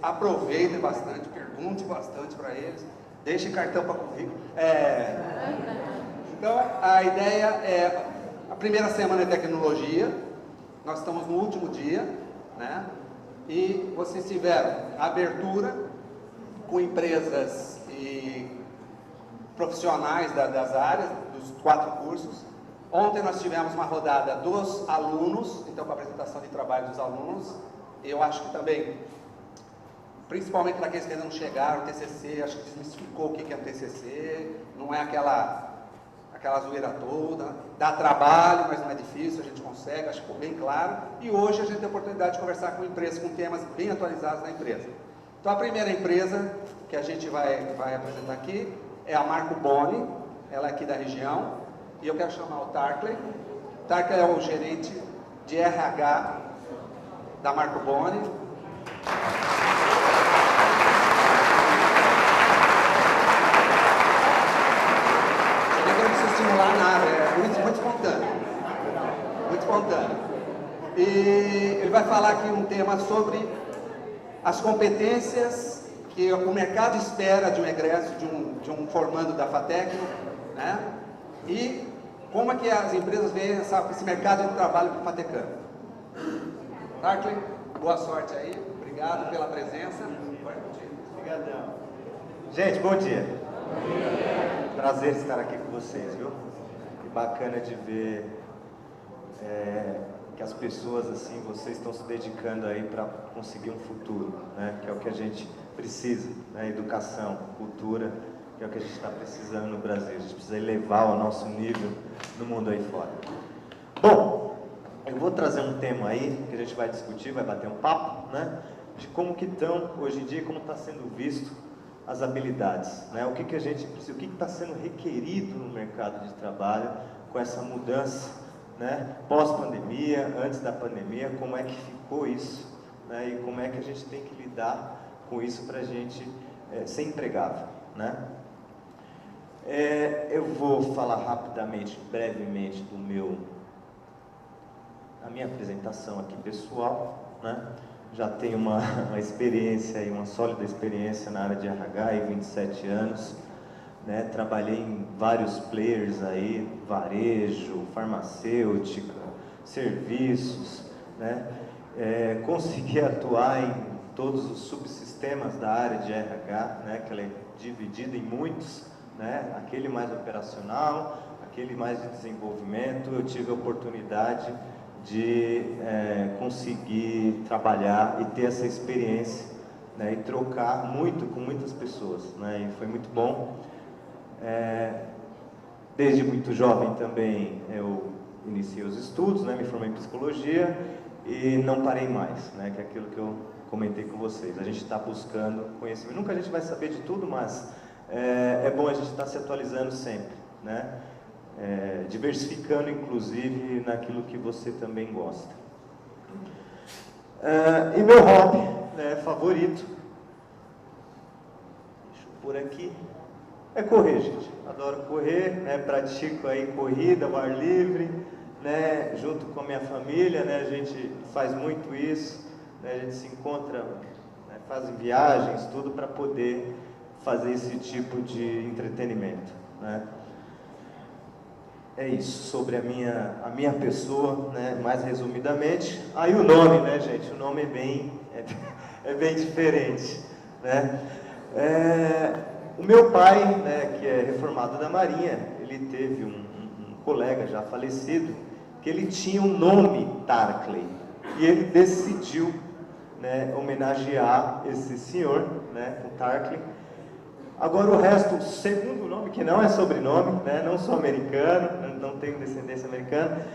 aproveitem bastante, pergunte bastante para eles, deixe cartão para currículo. Então, a ideia é a primeira semana de tecnologia, nós estamos no último dia, né? E vocês tiveram abertura com empresas e profissionais das áreas, dos 4 cursos. Ontem nós tivemos uma rodada dos alunos, então com a apresentação de trabalho dos alunos. Eu acho que também, principalmente para aqueles que ainda não chegaram, o TCC, acho que desmistificou o que é um TCC, não é aquela zoeira toda, dá trabalho, mas não é difícil, a gente consegue, acho que ficou bem claro. E hoje a gente tem a oportunidade de conversar com empresas, com temas bem atualizados da empresa. Então a primeira empresa que a gente vai apresentar aqui é a Marco Boni, ela é aqui da região, e eu quero chamar o Tarkley. Tarkley é o gerente de RH da Marco Boni. Estimular nada, é muito espontâneo, muito espontâneo. E ele vai falar aqui um tema sobre as competências que o mercado espera de um egresso, de um formando da FATEC, né? E como é que as empresas veem esse mercado de trabalho para o FATECano. Tarkley, boa sorte aí, obrigado pela presença. Obrigadão. Gente, bom dia. Prazer estar aqui com vocês, viu? E bacana de ver que as pessoas, assim, vocês estão se dedicando aí para conseguir um futuro, né? Que é o que a gente precisa, né? Educação, cultura, que é o que a gente está precisando no Brasil. A gente precisa elevar o nosso nível no mundo aí fora. Bom, eu vou trazer um tema aí que a gente vai discutir, vai bater um papo, né? De como que estão, hoje em dia, como está sendo visto as habilidades, né? O que a gente precisa, o que está sendo requerido no mercado de trabalho com essa mudança, né? Pós-pandemia, antes da pandemia, como é que ficou isso, né? E como é que a gente tem que lidar com isso para a gente ser empregável, né? Eu vou falar rapidamente, brevemente a minha apresentação aqui pessoal, né? Já tenho uma experiência, uma sólida experiência na área de RH, aí 27 anos, né? Trabalhei em vários players aí, varejo, farmacêutica, serviços, né? Consegui atuar em todos os subsistemas da área de RH, né? Que ela é dividida em muitos, né? Aquele mais operacional, aquele mais de desenvolvimento. Eu tive a oportunidade de conseguir trabalhar e ter essa experiência, né, e trocar muito com muitas pessoas, né, e foi muito bom. Desde muito jovem também eu iniciei os estudos, né, me formei em psicologia e não parei mais, né, que é aquilo que eu comentei com vocês. A gente está buscando conhecimento, nunca a gente vai saber de tudo, mas é bom a gente estar se atualizando sempre, né? Diversificando inclusive naquilo que você também gosta. E meu hobby, né, favorito, deixa eu pôr aqui, é correr, gente. Adoro correr, né, pratico aí corrida ao ar livre, né, junto com a minha família, né, a gente faz muito isso, né, a gente se encontra, né, faz viagens, tudo para poder fazer esse tipo de entretenimento, né. É isso, sobre a minha pessoa, né, mais resumidamente. Aí o nome, né, gente, o nome é bem diferente, né. O meu pai, né, que é reformado da Marinha, ele teve um colega já falecido, que ele tinha o nome Tarkley, e ele decidiu, né, homenagear esse senhor, né, o Tarkley. Agora o resto, o segundo nome, que não é sobrenome, né, não sou americano, não tenho descendência americana,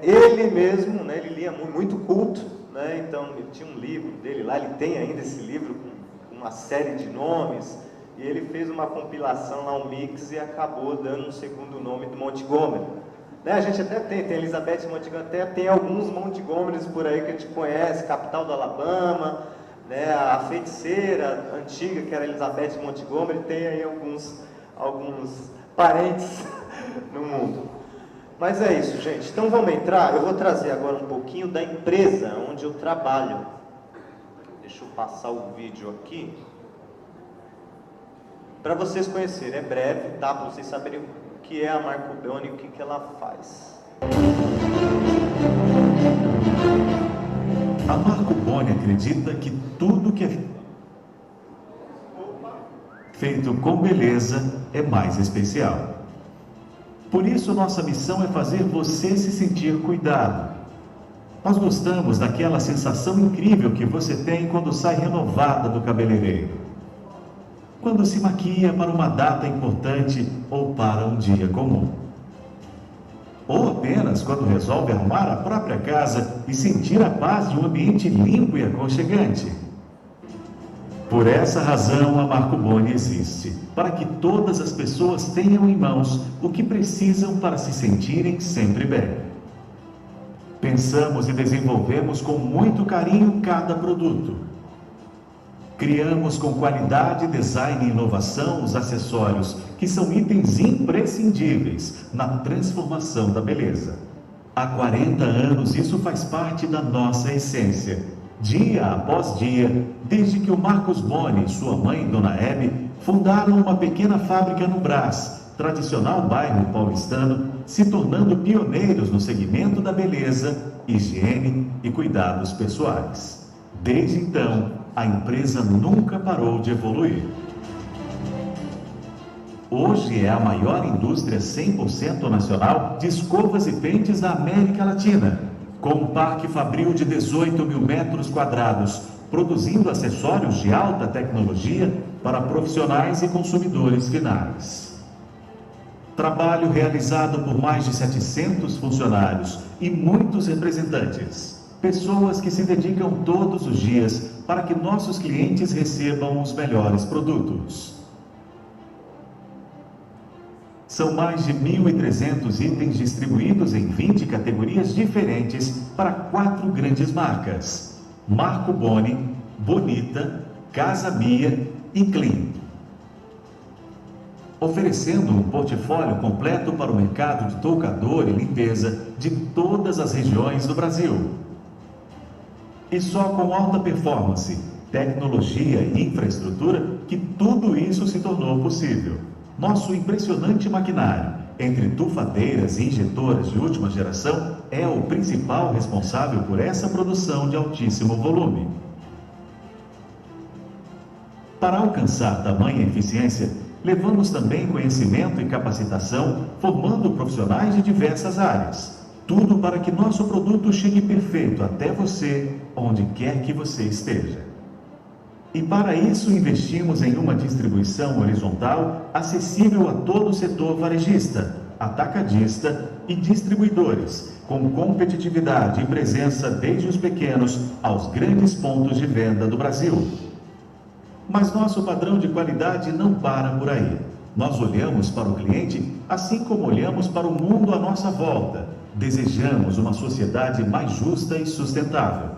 ele mesmo, né, ele lia muito culto, né, então ele tinha um livro dele lá, ele tem ainda esse livro com uma série de nomes, e ele fez uma compilação lá, um mix, e acabou dando um segundo nome do Montgomery. Né, a gente até tem Elizabeth Montgomery, até tem alguns Montgomerys por aí que a gente conhece, capital do Alabama, né, a feiticeira antiga, que era Elizabeth Montgomery, tem aí alguns parentes no mundo. Mas é isso, gente. Então vamos entrar. Eu vou trazer agora um pouquinho da empresa onde eu trabalho. Deixa eu passar o vídeo aqui. Para vocês conhecerem, é breve, tá? Para vocês saberem o que é a Marco Boni e o que ela faz. A Marco Boni acredita que tudo que é feito com beleza é mais especial. Por isso, nossa missão é fazer você se sentir cuidado. Nós gostamos daquela sensação incrível que você tem quando sai renovada do cabeleireiro. Quando se maquia para uma data importante ou para um dia comum. Ou apenas quando resolve arrumar a própria casa e sentir a paz de um ambiente limpo e aconchegante. Por essa razão, a Marco Boni existe, para que todas as pessoas tenham em mãos o que precisam para se sentirem sempre bem. Pensamos e desenvolvemos com muito carinho cada produto. Criamos com qualidade, design e inovação os acessórios, que são itens imprescindíveis na transformação da beleza. Há 40 anos isso faz parte da nossa essência. Dia após dia, desde que o Marcos Boni e sua mãe, Dona Hebe, fundaram uma pequena fábrica no Brás, tradicional bairro paulistano, se tornando pioneiros no segmento da beleza, higiene e cuidados pessoais. Desde então, a empresa nunca parou de evoluir. Hoje é a maior indústria 100% nacional de escovas e pentes da América Latina, com um parque fabril de 18 mil metros quadrados, produzindo acessórios de alta tecnologia para profissionais e consumidores finais. Trabalho realizado por mais de 700 funcionários e muitos representantes. Pessoas que se dedicam todos os dias para que nossos clientes recebam os melhores produtos. São mais de 1.300 itens distribuídos em 20 categorias diferentes para 4 grandes marcas: Marco Boni, Bonita, Casa Mia e Clean. Oferecendo um portfólio completo para o mercado de toucador e limpeza de todas as regiões do Brasil. E só com alta performance, tecnologia e infraestrutura que tudo isso se tornou possível. Nosso impressionante maquinário, entre tufadeiras e injetoras de última geração, é o principal responsável por essa produção de altíssimo volume. Para alcançar tamanha eficiência, levamos também conhecimento e capacitação, formando profissionais de diversas áreas. Tudo para que nosso produto chegue perfeito até você, onde quer que você esteja. E para isso investimos em uma distribuição horizontal acessível a todo o setor varejista, atacadista e distribuidores, com competitividade e presença desde os pequenos aos grandes pontos de venda do Brasil. Mas nosso padrão de qualidade não para por aí. Nós olhamos para o cliente assim como olhamos para o mundo à nossa volta. Desejamos uma sociedade mais justa e sustentável.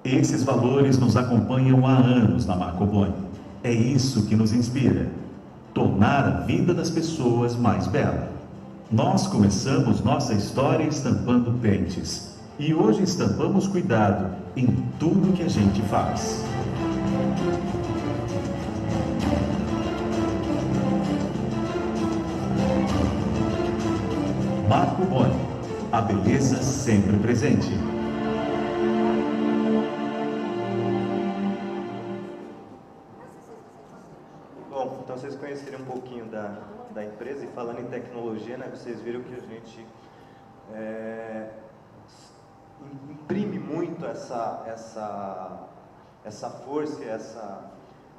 Esses valores nos acompanham há anos na Marco Boni. É isso que nos inspira: tornar a vida das pessoas mais bela. Nós começamos nossa história estampando pentes e hoje estampamos cuidado em tudo que a gente faz. Marco Boni, a beleza sempre presente. Bom, então vocês conheceram um pouquinho da empresa, e falando em tecnologia, né, vocês viram que a gente imprime muito essa força,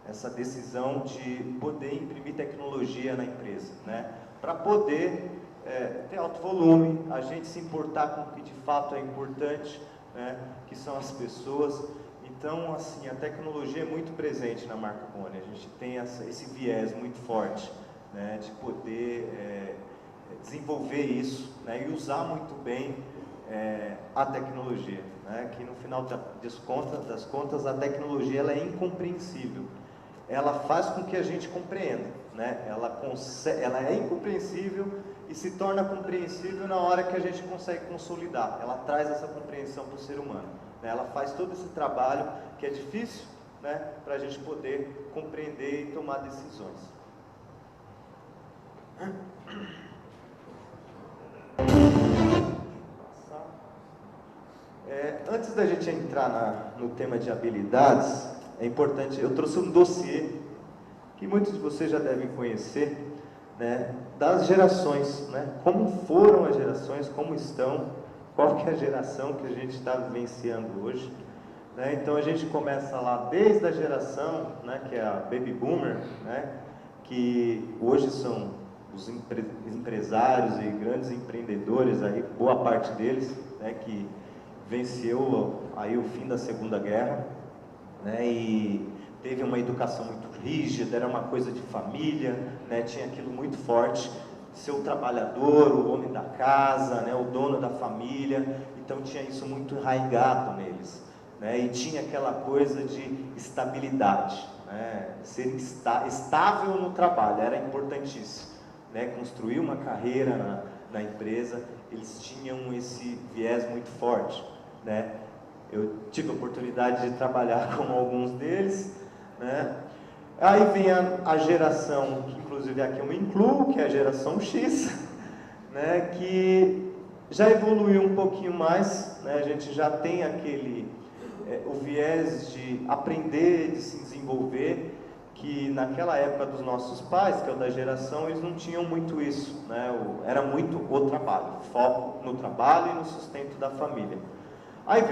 essa decisão de poder imprimir tecnologia na empresa, né, para poder ter alto volume, a gente se importar com o que de fato é importante, né, que são as pessoas. Então, assim, a tecnologia é muito presente na Marco Boni. A gente tem esse viés muito forte, né, de poder desenvolver isso, né, e usar muito bem a tecnologia, né, que no final das contas a tecnologia ela é incompreensível. Ela faz com que a gente compreenda, né, ela é incompreensível e se torna compreensível na hora que a gente consegue consolidar. Ela traz essa compreensão para o ser humano. né? Ela faz todo esse trabalho que é difícil, né, para a gente poder compreender e tomar decisões. Antes da gente entrar no tema de habilidades, é importante, eu trouxe um dossiê que muitos de vocês já devem conhecer, né, das gerações, né, como foram as gerações, como estão, qual que é a geração que a gente está vivenciando hoje, né? Então a gente começa lá desde a geração, né, que é a Baby Boomer, né, que hoje são os empresários e grandes empreendedores, aí, boa parte deles, né, que venceu aí o fim da Segunda Guerra, né, e teve uma educação muito rígida, era uma coisa de família, né, tinha aquilo muito forte, ser o trabalhador, o homem da casa, né, o dono da família, então tinha isso muito enraizado neles, né, e tinha aquela coisa de estabilidade, né, ser estável no trabalho, era importantíssimo, né, construir uma carreira na empresa, eles tinham esse viés muito forte, né. Eu tive a oportunidade de trabalhar com alguns deles, né. Aí vem a geração, que inclusive aqui eu me incluo, que é a geração X, né, que já evoluiu um pouquinho mais, né, a gente já tem o viés de aprender, de se desenvolver, que naquela época dos nossos pais, que é o da geração, eles não tinham muito isso, né, era muito o trabalho, foco no trabalho e no sustento da família. Aí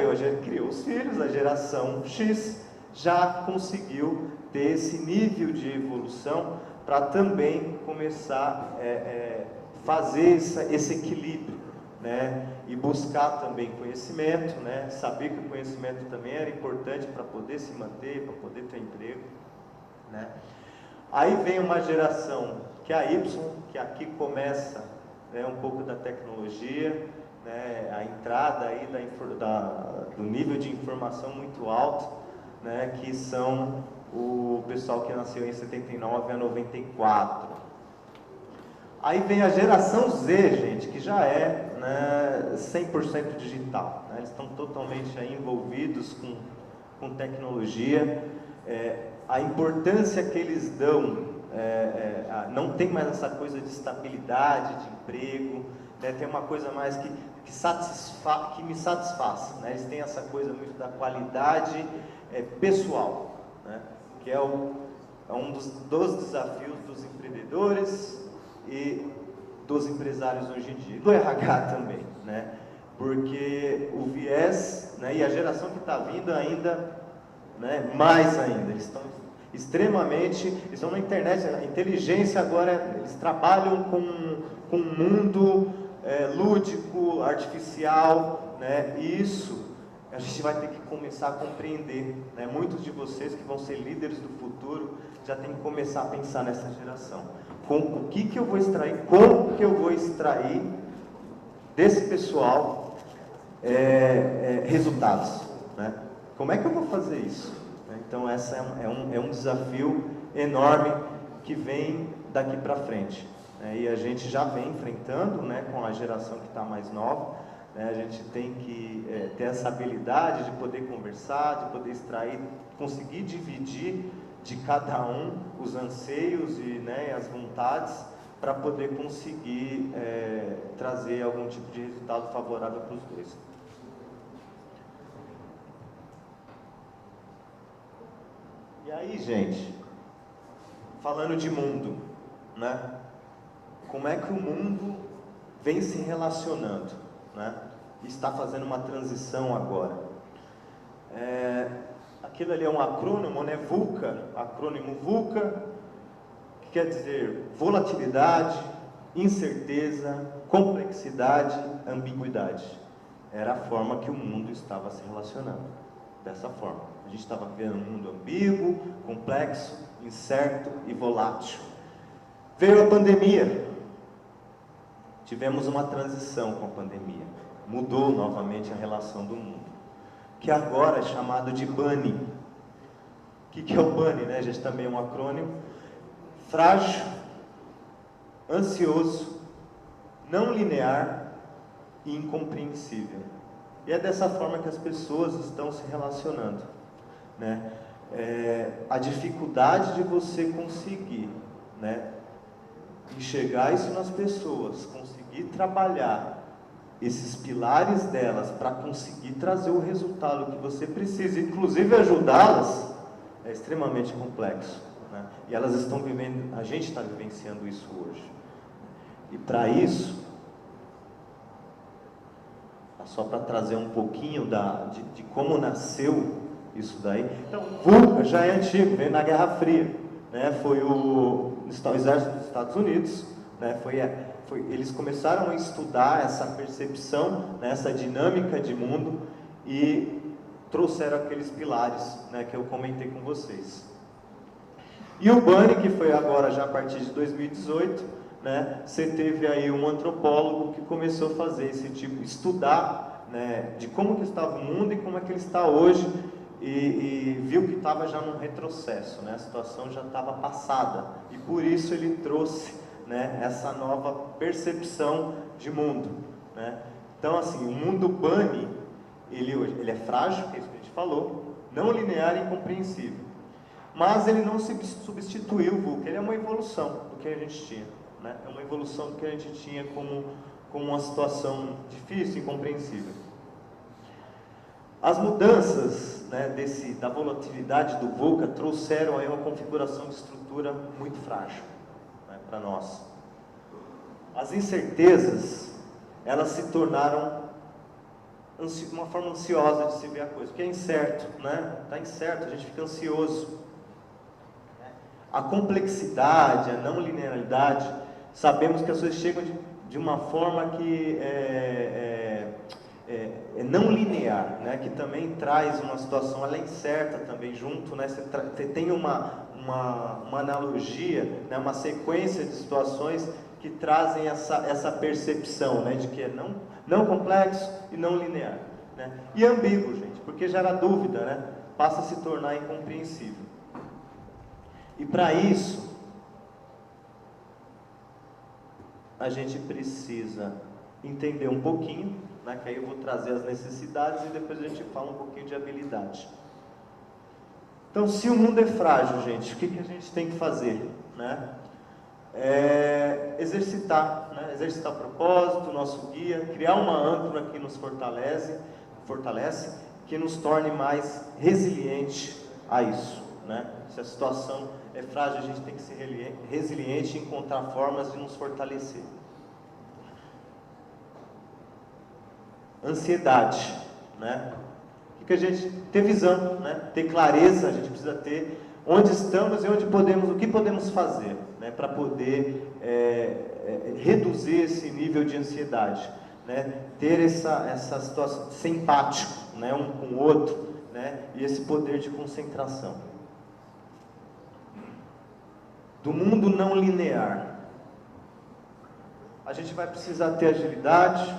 criou os filhos, a geração X já conseguiu ter esse nível de evolução para também começar a fazer esse equilíbrio, né? E buscar também conhecimento, né? Saber que o conhecimento também era importante para poder se manter, para poder ter emprego, né? Aí vem uma geração que é a Y, que aqui começa, né, um pouco da tecnologia, né, a entrada aí do nível de informação muito alto, né, que são o pessoal que nasceu em 79 a 94. Aí vem a geração Z, gente, que já é, né, 100% digital, né, eles estão totalmente aí envolvidos com tecnologia, a importância que eles dão, não tem mais essa coisa de estabilidade, de emprego, né, tem uma coisa mais que me satisfaz, né, eles têm essa coisa muito da qualidade pessoal, né, que é um dos desafios dos empreendedores e dos empresários hoje em dia, do RH também, né, porque o viés, né, e a geração que está vindo ainda, né, mais ainda, eles estão extremamente, eles estão na internet, a inteligência agora, eles trabalham com um mundo lúdico, artificial, né, e isso a gente vai ter que começar a compreender, né? Muitos de vocês que vão ser líderes do futuro já tem que começar a pensar nessa geração. O que eu vou extrair, como que eu vou extrair desse pessoal resultados, né? Como é que eu vou fazer isso? Então essa é um desafio enorme que vem daqui para frente, né? E a gente já vem enfrentando, né, com a geração que está mais nova. A gente tem que ter essa habilidade de poder conversar, de poder extrair, conseguir dividir de cada um os anseios e, né, as vontades para poder conseguir trazer algum tipo de resultado favorável para os dois. E aí, gente, falando de mundo, né? Como é que o mundo vem se relacionando? Né? Está fazendo uma transição agora. Aquilo ali é um acrônimo, né? VUCA, acrônimo VUCA, que quer dizer volatilidade, incerteza, complexidade, ambiguidade. Era a forma que o mundo estava se relacionando, dessa forma. A gente estava vivendo um mundo ambíguo, complexo, incerto e volátil. Veio a pandemia. Tivemos uma transição com a pandemia, mudou novamente a relação do mundo, que agora é chamado de BANI. O que é o BANI, né? Já também é um acrônimo: frágil, ansioso, não linear e incompreensível. E é dessa forma que as pessoas estão se relacionando, né? A dificuldade de você conseguir, né, enxergar isso nas pessoas, conseguir trabalhar esses pilares delas para conseguir trazer o resultado que você precisa, inclusive ajudá-las, é extremamente complexo, né? E elas estão vivendo, a gente está vivenciando isso hoje. E para isso, só para trazer um pouquinho de como nasceu isso daí. Então, VUCA já é antigo, veio na Guerra Fria, né? Foi o exército dos Estados Unidos, né? Eles começaram a estudar essa percepção, né? Essa dinâmica de mundo e trouxeram aqueles pilares, né? Que eu comentei com vocês. E o Bunny, que foi agora já a partir de 2018, né? Você teve aí um antropólogo que começou a fazer esse tipo, estudar, né? De como que estava o mundo e como é que ele está hoje. E viu que estava já num retrocesso, né? A situação já estava passada, e por isso ele trouxe, né, essa nova percepção de mundo, né? Então, assim, o mundo Bunny, ele é frágil, que é isso que a gente falou, não linear e incompreensível, mas ele não se substituiu o VUCA, ele é uma evolução do que a gente tinha, né? É uma evolução do que a gente tinha como uma situação difícil e incompreensível. As mudanças, né, da volatilidade do VUCA trouxeram aí uma configuração de estrutura muito frágil, né, para nós. As incertezas, elas se tornaram uma forma ansiosa de se ver a coisa, porque é incerto, né? Está incerto, a gente fica ansioso. A complexidade, a não linearidade, sabemos que as coisas chegam de uma forma que é não linear, né? Que também traz uma situação, ela é incerta também junto, né? Você tem uma analogia, né? Uma sequência de situações que trazem essa percepção, né? De que é não complexo e não linear, né? E ambíguo, gente, porque gera dúvida, né? Passa a se tornar incompreensível. E para isso, a gente precisa entender um pouquinho, né, que aí eu vou trazer as necessidades e depois a gente fala um pouquinho de habilidade. Então, se o mundo é frágil, gente, o que a gente tem que fazer, né? Exercitar, né? Exercitar o propósito, nosso guia, criar uma âncora que nos fortalece, que nos torne mais resiliente a isso, né? Se a situação é frágil, a gente tem que ser resiliente e encontrar formas de nos fortalecer. Ansiedade, né? O que a gente ter visão, né? Ter clareza, a gente precisa ter onde estamos e onde o que podemos fazer, né? Para poder reduzir esse nível de ansiedade, né? Ter essa situação, ser empático, né? Um com o outro, né? E esse poder de concentração. Do mundo não linear, a gente vai precisar ter agilidade,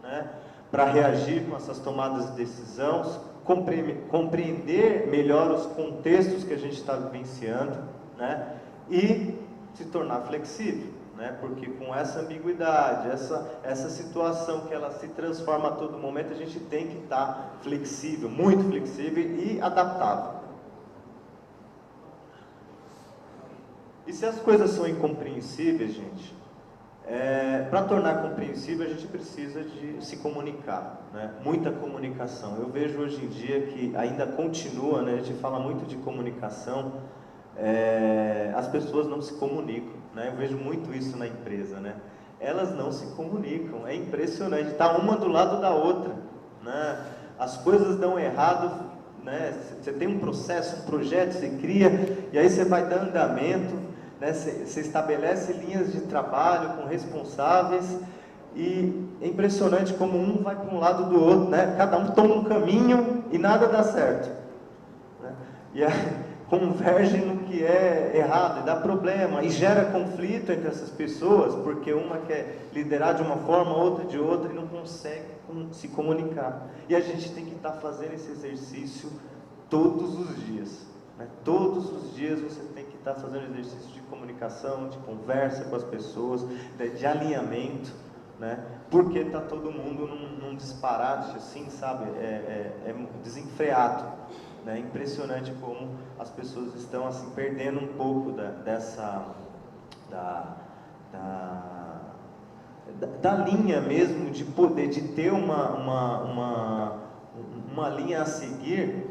né? Para reagir com essas tomadas de decisão, compreender melhor os contextos que a gente está vivenciando, né? E se tornar flexível, né? Porque com essa ambiguidade, essa situação que ela se transforma a todo momento, a gente tem que estar flexível, muito flexível e adaptável. E se as coisas são incompreensíveis, gente, para tornar compreensível a gente precisa de se comunicar, né? Muita comunicação. Eu vejo hoje em dia que ainda continua, né? A gente fala muito de comunicação, as pessoas não se comunicam, né? Eu vejo muito isso na empresa, né? Elas não se comunicam, é impressionante, está uma do lado da outra, né? As coisas dão errado, né? Você tem um processo, um projeto, você cria, e aí você vai dar andamento, né? Você estabelece linhas de trabalho com responsáveis, e é impressionante como um vai para um lado do outro, né? Cada um toma um caminho e nada dá certo, né? E aí converge no que é errado e dá problema, e gera conflito entre essas pessoas, porque uma quer liderar de uma forma, outra de outra, e não consegue se comunicar. E a gente tem que estar fazendo esse exercício todos os dias, né? Todos os dias você tem que estar fazendo exercício de comunicação, de conversa com as pessoas, de alinhamento, né? Porque está todo mundo num disparate, assim, sabe? É desenfreado, né? Impressionante como as pessoas estão, assim, perdendo um pouco da linha mesmo de poder, de ter uma linha a seguir,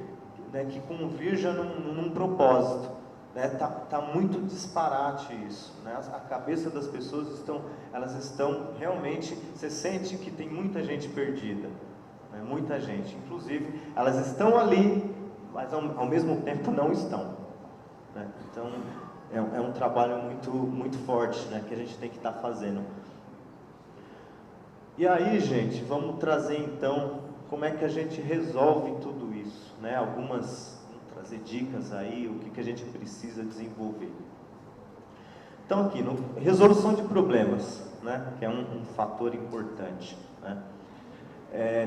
né, que convirja num propósito, né? Tá muito disparate isso, né? A cabeça das pessoas elas estão realmente, você sente que tem muita gente perdida, né? Muita gente, inclusive elas estão ali, mas ao mesmo tempo não estão, né? Então é um trabalho muito forte, né, que a gente tem que estar fazendo. E aí, gente, vamos trazer então como é que a gente resolve tudo isso, né? Vamos trazer dicas aí, o que a gente precisa desenvolver. Então aqui, resolução de problemas, né? Que é um fator importante, né?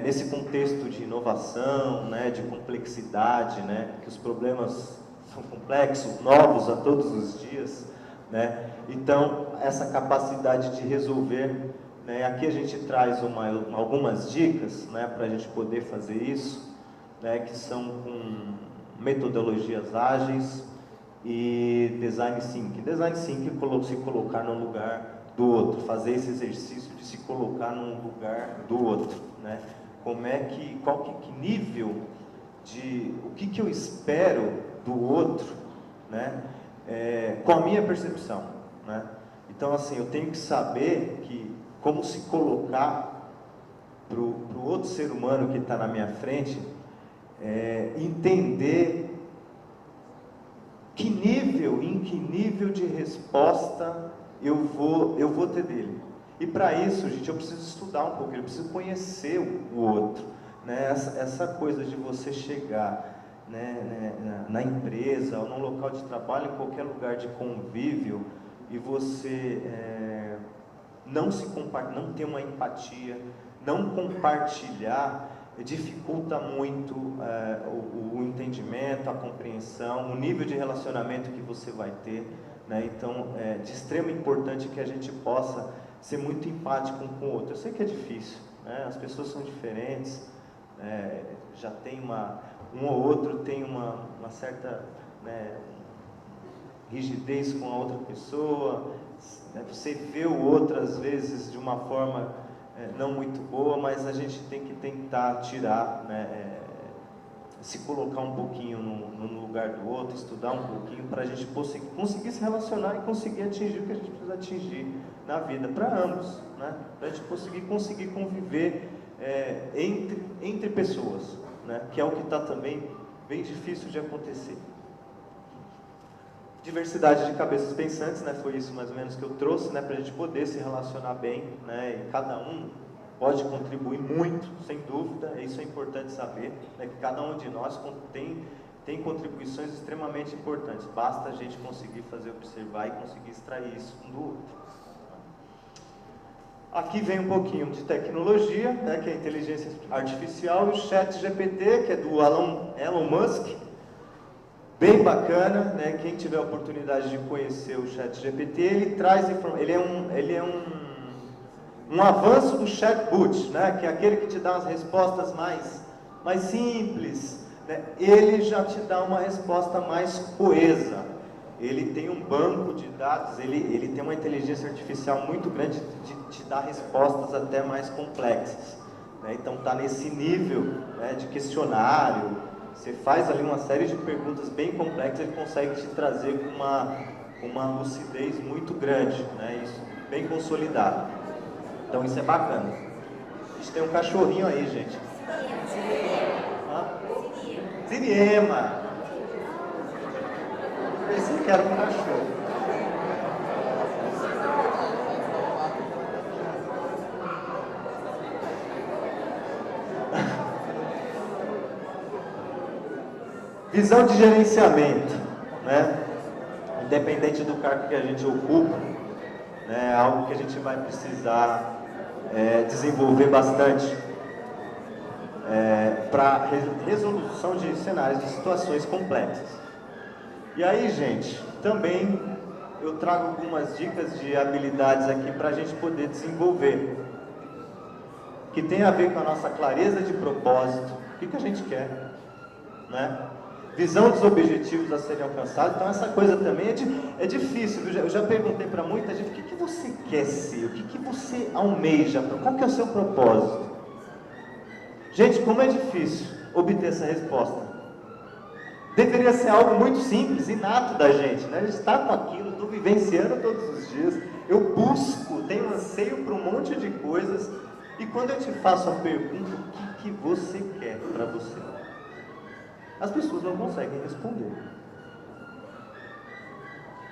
Nesse contexto de inovação, né? De complexidade, né? Que os problemas são complexos, novos a todos os dias, né? Então, essa capacidade de resolver, né? Aqui a gente traz algumas dicas, né? Para a gente poder fazer isso, né? Que são com metodologias ágeis e design thinking. Design thinking é se colocar no lugar do outro, fazer esse exercício de se colocar no lugar do outro, né? Qual que nível o que eu espero do outro, né? Com a minha percepção, né? Então, assim, eu tenho que saber como se colocar para o outro ser humano que está na minha frente, entender em que nível de resposta eu vou ter dele. E para isso, gente, eu preciso estudar um pouco, eu preciso conhecer o outro, né? Essa coisa de você chegar, né, na empresa ou num local de trabalho, em qualquer lugar de convívio, e você não ter uma empatia, não compartilhar, dificulta muito o entendimento, a compreensão, o nível de relacionamento que você vai ter, né? Então, é de extrema importância que a gente possa ser muito empático um com o outro. Eu sei que é difícil, né? As pessoas são diferentes, já tem um ou outro tem uma certa, né, rigidez com a outra pessoa, né? Você vê o outro às vezes de uma forma não muito boa, mas a gente tem que tentar tirar, né, se colocar um pouquinho no lugar do outro, estudar um pouquinho para a gente conseguir se relacionar e conseguir atingir o que a gente precisa atingir na vida, para ambos, né? Para a gente conseguir conviver entre pessoas, né? Que é o que está também bem difícil de acontecer. Diversidade de cabeças pensantes, né? Foi isso mais ou menos que eu trouxe, né? Para a gente poder se relacionar bem, né? E cada um pode contribuir muito, sem dúvida, isso é importante saber, né? Que cada um de nós tem contribuições extremamente importantes, basta a gente conseguir observar e conseguir extrair isso um do outro. Aqui vem um pouquinho de tecnologia, né? Que é a inteligência artificial, e o ChatGPT, que é do Elon Musk, bem bacana, né? Quem tiver a oportunidade de conhecer o ChatGPT, ele é um avanço do chatbot, né? Que é aquele que te dá as respostas mais simples, né? Ele já te dá uma resposta mais coesa. Ele tem um banco de dados, ele tem uma inteligência artificial muito grande de te dar respostas até mais complexas, né? Então está nesse nível, né, de questionário. Você faz ali uma série de perguntas bem complexas, ele consegue te trazer com uma lucidez muito grande, né? Isso bem consolidado. Então isso é bacana. A gente tem um cachorrinho aí, gente. Siriema. Pensei que era um cachorro. Visão de gerenciamento, né? Independente do cargo que a gente ocupa, né? É algo que a gente vai precisar desenvolver bastante para resolução de cenários, de situações complexas. E aí, gente, também eu trago algumas dicas de habilidades aqui para a gente poder desenvolver, que tem a ver com a nossa clareza de propósito, o que a gente quer, né? Visão dos objetivos a serem alcançados. Então essa coisa também é difícil, viu? Eu já perguntei para muita gente, o que você quer ser? O que você almeja? Qual que é o seu propósito? Gente, como é difícil obter essa resposta. Deveria ser algo muito simples, inato da gente, né? A gente está com aquilo, estou vivenciando todos os dias, eu busco, tenho anseio para um monte de coisas, e quando eu te faço a pergunta, o que você quer para você? As pessoas não conseguem responder.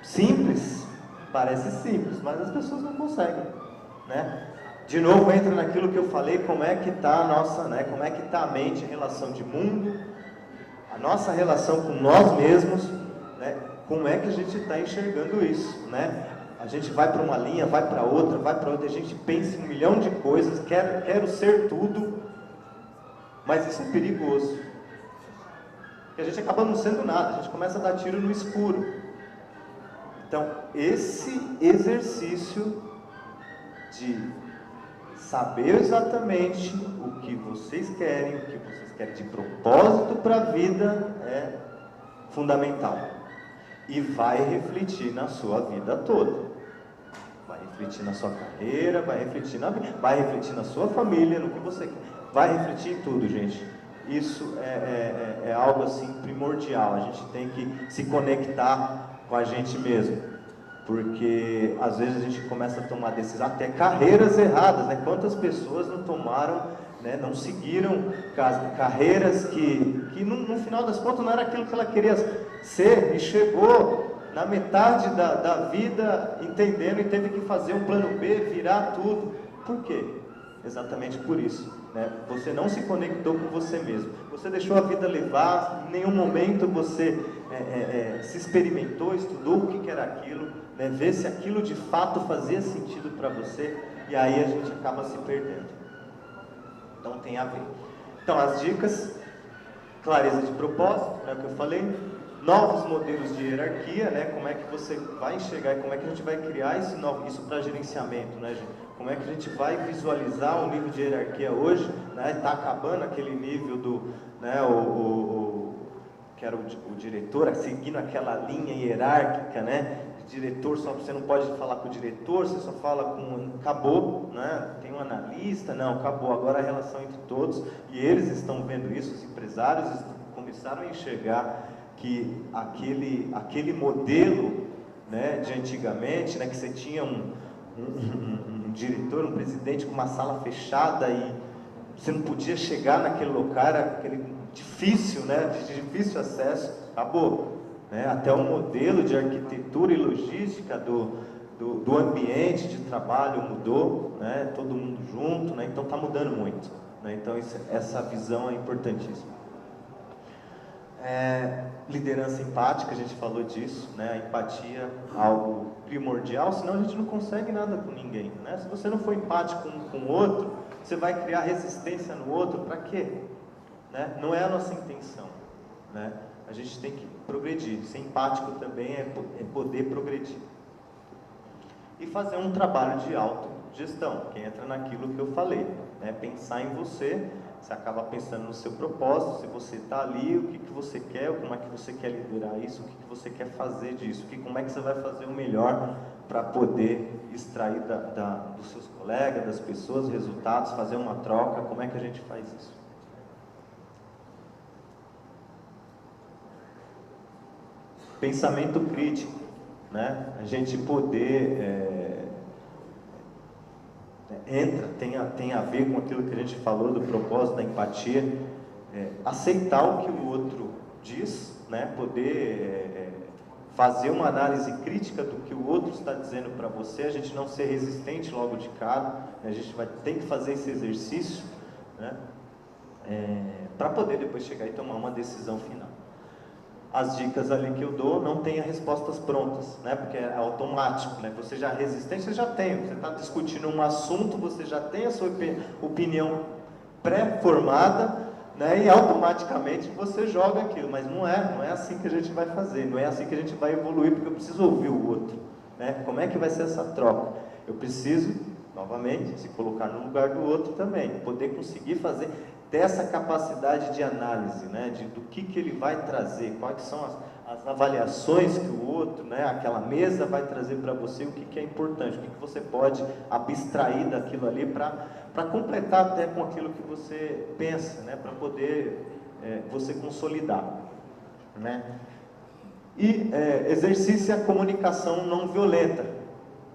Simples, parece simples, mas as pessoas não conseguem, né? De novo entra naquilo que eu falei, como é que está a nossa, né? Como é que está a mente em relação de mundo, a nossa relação com nós mesmos, né? Como é que a gente está enxergando isso, né? A gente vai para uma linha, vai para outra, a gente pensa em um milhão de coisas, quero ser tudo, mas isso é perigoso, porque a gente acaba não sendo nada, a gente começa a dar tiro no escuro. Então, esse exercício de saber exatamente o que vocês querem de propósito para a vida é fundamental. E vai refletir na sua vida toda. Vai refletir na sua carreira, vai refletir na sua família, no que você quer. Vai refletir em tudo, gente. Isso é algo assim primordial. A gente tem que se conectar com a gente mesmo. Porque às vezes a gente começa a tomar decisões, até carreiras erradas, né? Quantas pessoas não tomaram, né, não seguiram carreiras que no final das contas não era aquilo que ela queria ser, e chegou na metade da vida entendendo e teve que fazer um plano B, virar tudo. Por quê? Exatamente por isso, né? Você não se conectou com você mesmo, você deixou a vida levar, em nenhum momento você se experimentou, estudou o que era aquilo, né? Ver se aquilo de fato fazia sentido para você, e aí a gente acaba se perdendo. Então tem a ver. Então as dicas: clareza de propósito, é o que eu falei, novos modelos de hierarquia, né? Como é que você vai enxergar, como é que a gente vai criar isso para gerenciamento, né, gente? Como é que a gente vai visualizar o nível de hierarquia hoje, né? Está acabando aquele nível do, né, que era o diretor, seguindo aquela linha hierárquica, né? Diretor, só você não pode falar com o diretor, você só fala com... Acabou, né? Tem um analista, não, acabou. Agora a relação entre todos, e eles estão vendo isso, os empresários começaram a enxergar que aquele modelo, né, de antigamente, né, que você tinha um diretor, um presidente com uma sala fechada e você não podia chegar naquele lugar, era aquele difícil, né, de difícil acesso, acabou. Né? Até o modelo de arquitetura e logística do ambiente de trabalho mudou, né? Todo mundo junto, né? Então está mudando muito, né? Então essa visão é importantíssima. Liderança empática, a gente falou disso, né? A empatia é algo primordial, senão a gente não consegue nada com ninguém, né? Se você não for empático com o outro, você vai criar resistência no outro, para quê? Né? Não é a nossa intenção, né? A gente tem que progredir. Ser empático também é poder progredir. E fazer um trabalho de autogestão, que entra naquilo que eu falei, né? Pensar em você, você acaba pensando no seu propósito, se você está ali, o que você quer, como é que você quer liderar isso, o que você quer fazer disso, como é que você vai fazer o melhor para poder extrair dos seus colegas, das pessoas, resultados, fazer uma troca, como é que a gente faz isso? Pensamento crítico, né? A gente poder tem a ver com aquilo que a gente falou do propósito da empatia, aceitar o que o outro diz, né? Poder fazer uma análise crítica do que o outro está dizendo para você, a gente não ser resistente logo de cara, né? A gente vai ter que fazer esse exercício, né? Para poder depois chegar e tomar uma decisão final. As dicas ali que eu dou, não tenha respostas prontas, né? Porque é automático, né? Você já é resistente, você já tem. Você está discutindo um assunto, você já tem a sua opinião pré-formada, né? E automaticamente você joga aquilo. Mas não é assim que a gente vai fazer, não é assim que a gente vai evoluir, porque eu preciso ouvir o outro, né? Como é que vai ser essa troca? Eu preciso novamente, se colocar no lugar do outro também, poder conseguir ter essa capacidade de análise, né, do que ele vai trazer, quais são as avaliações que o outro, né, aquela mesa vai trazer para você, o que é importante, o que você pode abstrair daquilo ali para completar até com aquilo que você pensa, né, para poder você consolidar, né. E exercício é a comunicação não violenta.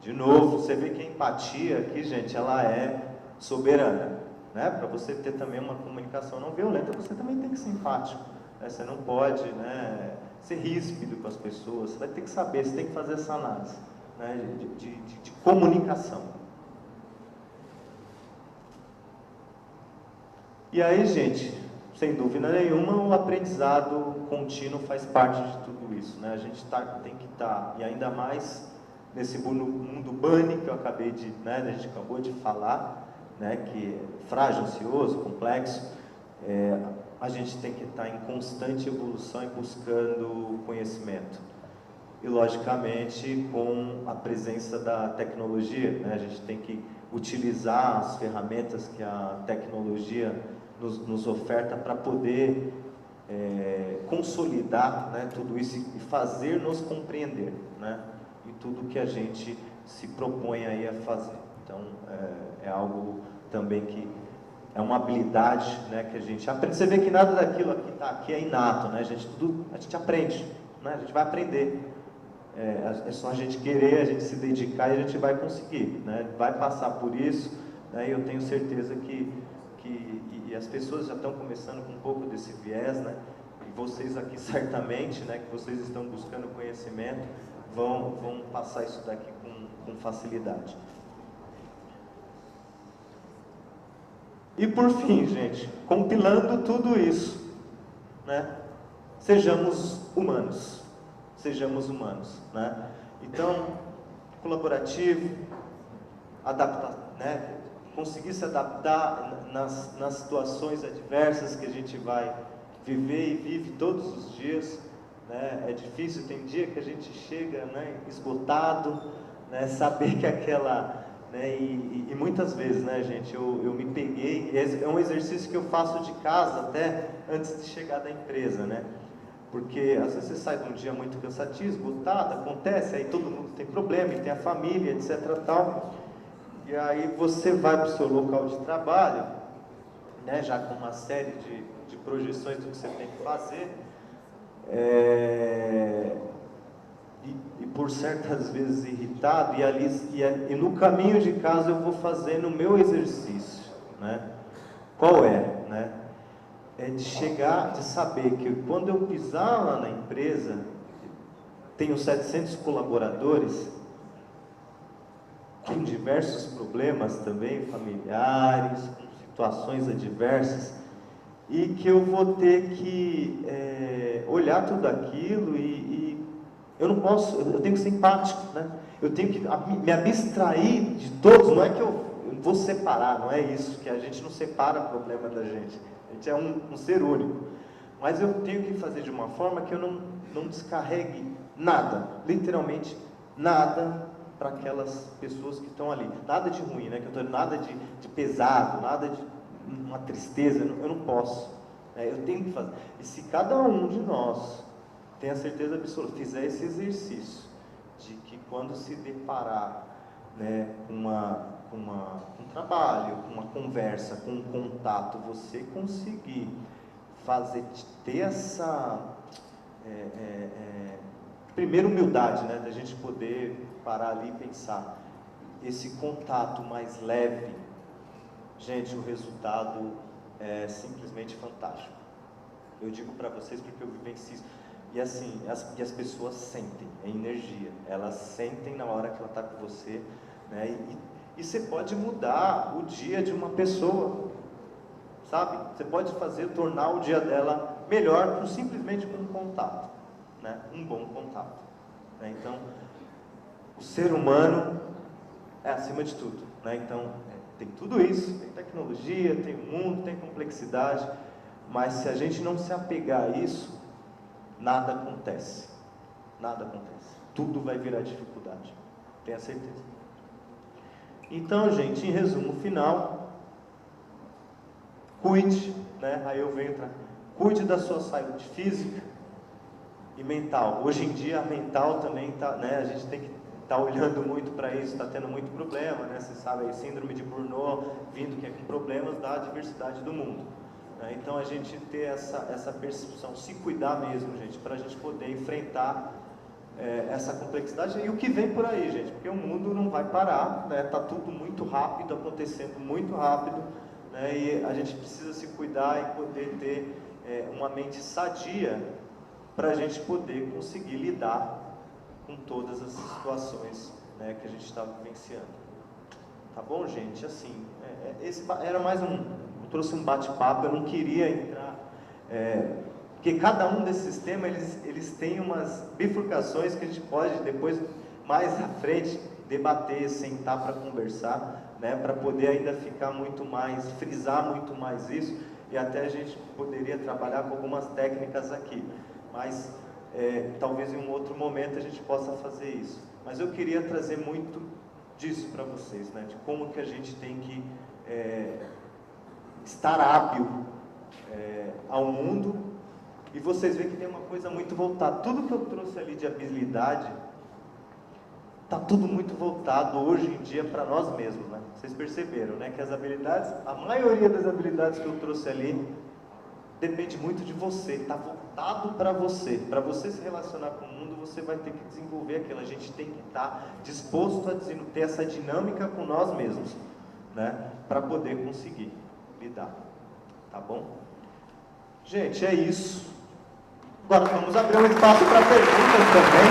De novo, você vê que a empatia aqui, gente, ela é soberana, né? Para você ter também uma comunicação não violenta, você também tem que ser empático, né? Você não pode, né, ser ríspido com as pessoas, você vai ter que saber, você tem que fazer essa análise, né, de comunicação. E aí, gente, sem dúvida nenhuma, o aprendizado contínuo faz parte de tudo isso, né? A gente tem que estar, e ainda mais nesse mundo bunny que eu acabei de, né, a gente acabou de falar, né, que é frágil, ansioso, complexo, a gente tem que estar em constante evolução e buscando conhecimento. E, logicamente, com a presença da tecnologia, né, a gente tem que utilizar as ferramentas que a tecnologia nos oferta para poder consolidar, né, tudo isso e fazer-nos compreender, né, e tudo que a gente se propõe aí a fazer. Então, é algo também que é uma habilidade, né, que a gente aprende. Você vê que nada daquilo aqui é inato, né, a gente aprende, né, a gente vai aprender. É só a gente querer, a gente se dedicar e a gente vai conseguir, né, vai passar por isso, né, e eu tenho certeza que as pessoas já estão começando com um pouco desse viés, né, e vocês aqui certamente, né, que vocês estão buscando conhecimento, vão passar isso daqui com facilidade. E por fim, gente, compilando tudo isso, né, sejamos humanos, né? Então, colaborativo, né, conseguir se adaptar nas situações adversas que a gente vai viver e vive todos os dias, né? É difícil, tem dia que a gente chega, né, esgotado, né, saber que aquela, né, e muitas vezes, né, gente, eu me peguei, é um exercício que eu faço de casa até antes de chegar da empresa, né, porque às vezes você sai de um dia muito cansativo, esgotado, acontece, aí todo mundo tem problema, e tem a família, etc, tal, e aí você vai para o seu local de trabalho, né, já com uma série de projeções do que você tem que fazer, e por certas vezes irritado, e no caminho de casa eu vou fazendo o meu exercício, né? Qual é, né? É de chegar, de saber que quando eu pisar lá na empresa, tenho 700 colaboradores, com diversos problemas também, familiares, com situações adversas, e que eu vou ter que olhar tudo aquilo e eu não posso, eu tenho que ser empático, né? Eu tenho que me abstrair de todos, não é que eu vou separar, não é isso, que a gente não separa o problema da gente, a gente é um ser único, mas eu tenho que fazer de uma forma que eu não descarregue nada, literalmente nada, para aquelas pessoas que estão ali, nada de ruim, né? Que eu tô, nada de pesado, nada de uma tristeza, eu não posso, né? Eu tenho que fazer. E se cada um de nós tem a certeza absoluta, fizer esse exercício de que quando se deparar, né, com um trabalho, com uma conversa, com um contato, você conseguir ter essa primeiro humildade, né, da gente poder parar ali e pensar, esse contato mais leve, gente, o resultado é simplesmente fantástico. Eu digo para vocês porque eu vivencio isso. E assim, as pessoas sentem, é energia, elas sentem na hora que ela está com você, né? E você pode mudar o dia de uma pessoa, sabe? Você pode tornar o dia dela melhor simplesmente com um contato, né? Um bom contato, né? Então, o ser humano é acima de tudo, né? Então, tem tudo isso, tem tecnologia, tem o mundo, tem complexidade, mas se a gente não se apegar a isso, nada acontece, tudo vai virar dificuldade, tenha certeza. Então, gente, em resumo final, cuide, né? Aí eu venho para cuide da sua saúde física e mental. Hoje em dia a mental também tá, né? A gente tem que estar olhando muito para isso, está tendo muito problema, né? Você sabe aí, síndrome de Burnout, vindo que é problemas da diversidade do mundo. Né? Então a gente ter essa percepção, se cuidar mesmo, gente, para a gente poder enfrentar essa complexidade e o que vem por aí, gente, porque o mundo não vai parar, né? Tá tudo muito rápido, acontecendo muito rápido, né? E a gente precisa se cuidar e poder ter uma mente sadia para a gente poder conseguir lidar com todas as situações, né, que a gente está vivenciando. Tá bom, gente? Assim, esse era mais eu trouxe um bate-papo, eu não queria entrar, porque cada um desses temas, eles têm umas bifurcações que a gente pode depois, mais à frente, debater, sentar para conversar, né, para poder ainda ficar muito mais, frisar muito mais isso, e até a gente poderia trabalhar com algumas técnicas aqui, mas talvez em um outro momento a gente possa fazer isso. Mas eu queria trazer muito disso para vocês, né, de como que a gente tem que estar hábil ao mundo. E vocês veem que tem uma coisa muito voltada. Tudo que eu trouxe ali de habilidade, está tudo muito voltado hoje em dia para nós mesmos, né? Vocês perceberam, né? Que as habilidades, a maioria das habilidades que eu trouxe ali, depende muito de você, está voltado para você. Para você se relacionar com o mundo, você vai ter que desenvolver aquilo. A gente tem que estar disposto a ter essa dinâmica com nós mesmos, né? Para poder conseguir lidar. Tá bom? Gente, é isso. Agora vamos abrir um espaço para perguntas também.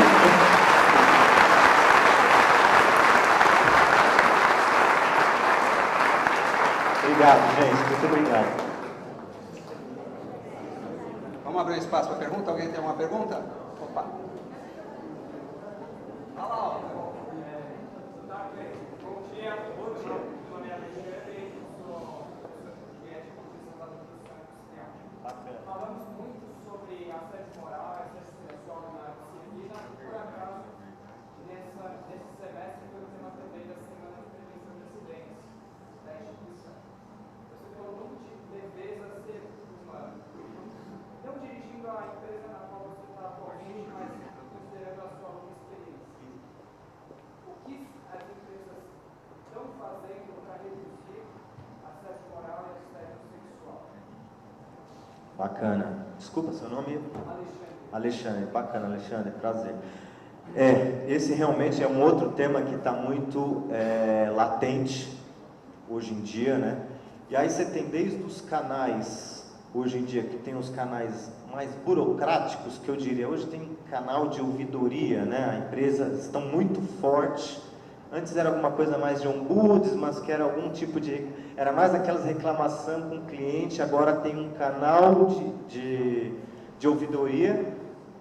Obrigado, gente. Muito obrigado. Vamos abrir um espaço para pergunta? Alguém tem uma pergunta? Opa. Fala alto. Bom dia. Meu nome é Alexandre, sou de ética e proteção da nutrição industrial. Falamos muito sobre assédio moral, assédio sexual na disciplina, e por acaso, nesse semestre foi o tema também da Semana de Prevenção de Acidentes da instituição. Você falou muito de defesa ser humana, não dirigindo a empresa na qual você está atualmente, mas considerando a sua longa experiência. O que as empresas estão fazendo para reduzir assédio moral e assédio sexual? Bacana. Desculpa, seu nome? Alexandre. Bacana, Alexandre. Prazer. Esse realmente é um outro tema que está muito latente hoje em dia, né? E aí você tem desde os canais, hoje em dia, que tem os canais mais burocráticos, que eu diria, hoje tem canal de ouvidoria, né? Empresas estão muito fortes. Antes era alguma coisa mais de ombuds, mas que era algum tipo de... Era mais aquelas reclamações com o cliente, agora tem um canal de ouvidoria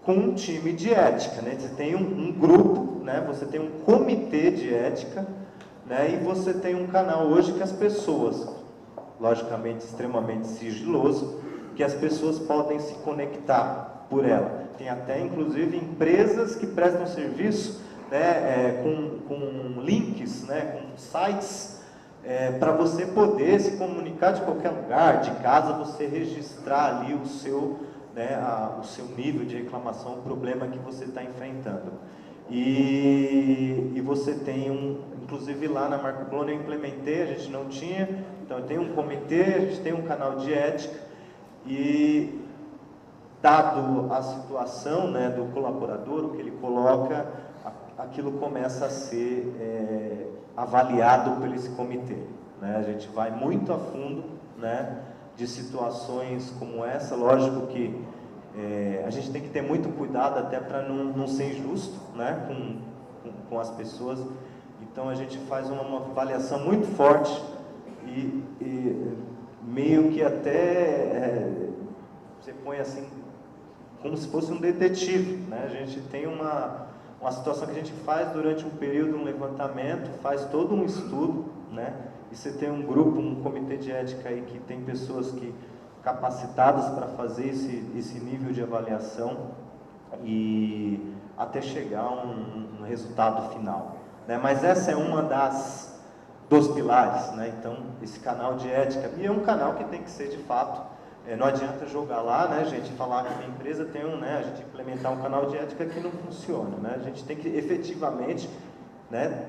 com um time de ética, né? Você tem um grupo, né? Você tem um comitê de ética, né? E você tem um canal hoje que as pessoas, logicamente extremamente sigiloso, que as pessoas podem se conectar por ela. Tem até, inclusive, empresas que prestam serviço, né, com links, né, com sites, para você poder se comunicar de qualquer lugar, de casa, você registrar ali o seu nível de reclamação, o problema que você está enfrentando. E você tem inclusive lá na Marco Blone eu implementei, a gente não tinha, então tem um comitê, a gente tem um canal de ética, e dado a situação, né, do colaborador, o que ele coloca, aquilo começa a ser avaliado por esse comitê, né? A gente vai muito a fundo, né, de situações como essa. Lógico que a gente tem que ter muito cuidado até para não ser injusto, né, com as pessoas. Então a gente faz uma avaliação muito forte e meio que até você põe assim como se fosse um detetive, né? A gente tem uma situação que a gente faz durante um período, um levantamento, faz todo um estudo, né? E você tem um grupo, um comitê de ética aí que tem pessoas capacitadas para fazer esse nível de avaliação e até chegar a um resultado final, né? Mas essa é uma dos pilares, né? Então, esse canal de ética, e é um canal que tem que ser de fato, não adianta jogar lá, né, gente, falar que a empresa tem a gente implementar um canal de ética que não funciona, né? A gente tem que efetivamente, né,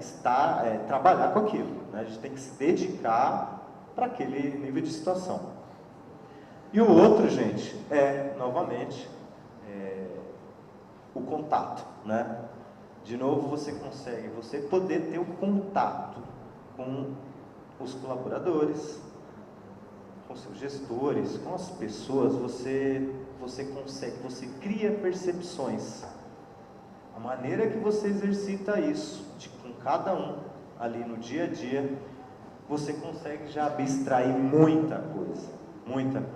trabalhar com aquilo, né? A gente tem que se dedicar para aquele nível de situação. E o outro, gente, novamente, o contato, né? De novo, você poder ter o contato com os colaboradores, com seus gestores, com as pessoas, você cria percepções. A maneira que você exercita isso, com cada um ali no dia a dia, você consegue já abstrair muita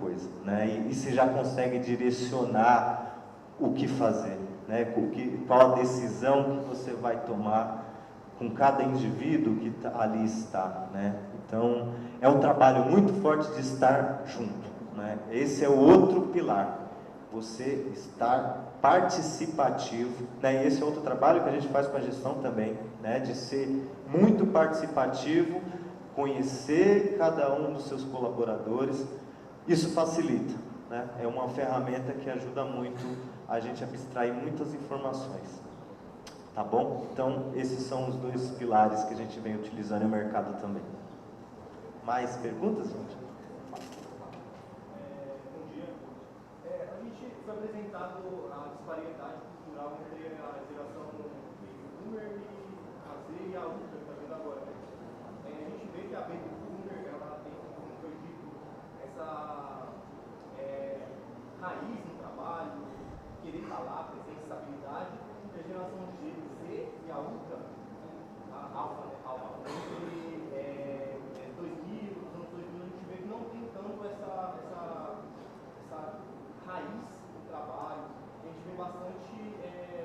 coisa, né? E você já consegue direcionar o que fazer, né? Qual a decisão que você vai tomar com cada indivíduo que ali está, né? Então, é um trabalho muito forte de estar junto, né? Esse é o outro pilar, você estar participativo, né? E esse é outro trabalho que a gente faz com a gestão também, né? De ser muito participativo, conhecer cada um dos seus colaboradores. Isso facilita, né? É uma ferramenta que ajuda muito a gente a abstrair muitas informações. Tá bom? Então, esses são os dois pilares que a gente vem utilizando no mercado também. Mais perguntas, gente? Bom dia. A gente foi apresentado a disparidade cultural entre a geração Boomer e a Z e a Ultra, que está vendo agora. A gente vê que a Baby Boomer, ela tem, como foi dito, essa raiz no trabalho, querer falar, presença, estabilidade, e a geração Z e a Ultra, a Alpha, né? Entre 2000, os anos 2000, a gente vê que não tem tanto essa raiz do trabalho. A gente vê bastante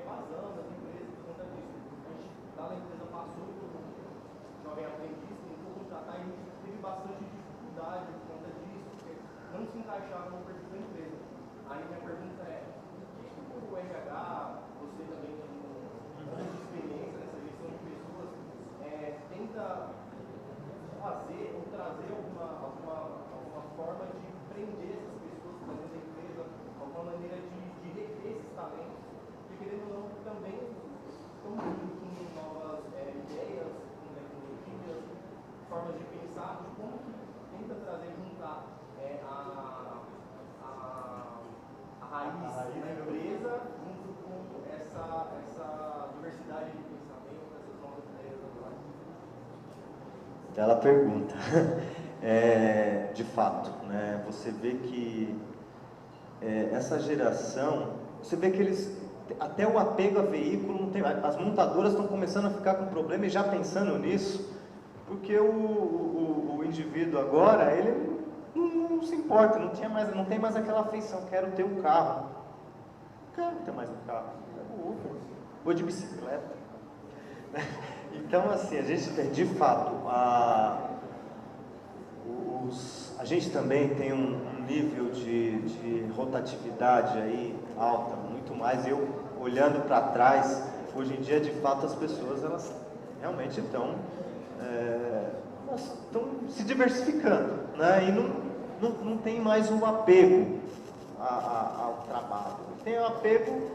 vazão das empresas por conta disso. A gente, lá na empresa, passou por um jovem aprendiz, tentou contratar e a gente teve bastante dificuldade por conta disso, porque não se encaixava no perfil da empresa. Aí minha pergunta é, o que o RH, você também tem anos de experiência nessa gestão de pessoas, tenta fazer ou trazer alguma forma de prender essas pessoas para dentro da empresa, alguma maneira de reter esses talentos, porque querendo ou não, também estamos vindo com novas ideias, com tecnologias, formas de pensar, de como que tenta trazer, juntar a raiz da empresa junto com essa diversidade de pensamento, essas novas ideias atuais. Bela pergunta. De fato, né? Você vê que essa geração, você vê que até o apego a veículo não tem, as montadoras estão começando a ficar com problema e já pensando nisso, porque o indivíduo agora, ele não se importa, não tem mais aquela afeição, quero ter um carro, quero ter mais um carro, quero Uber, vou de bicicleta. Então, assim, a gente tem, de fato, a gente também tem um nível de rotatividade aí alta, muito mais. Eu, olhando para trás, hoje em dia, de fato, as pessoas, elas realmente estão se diversificando, né? E não tem mais um apego ao trabalho. Tem um apego,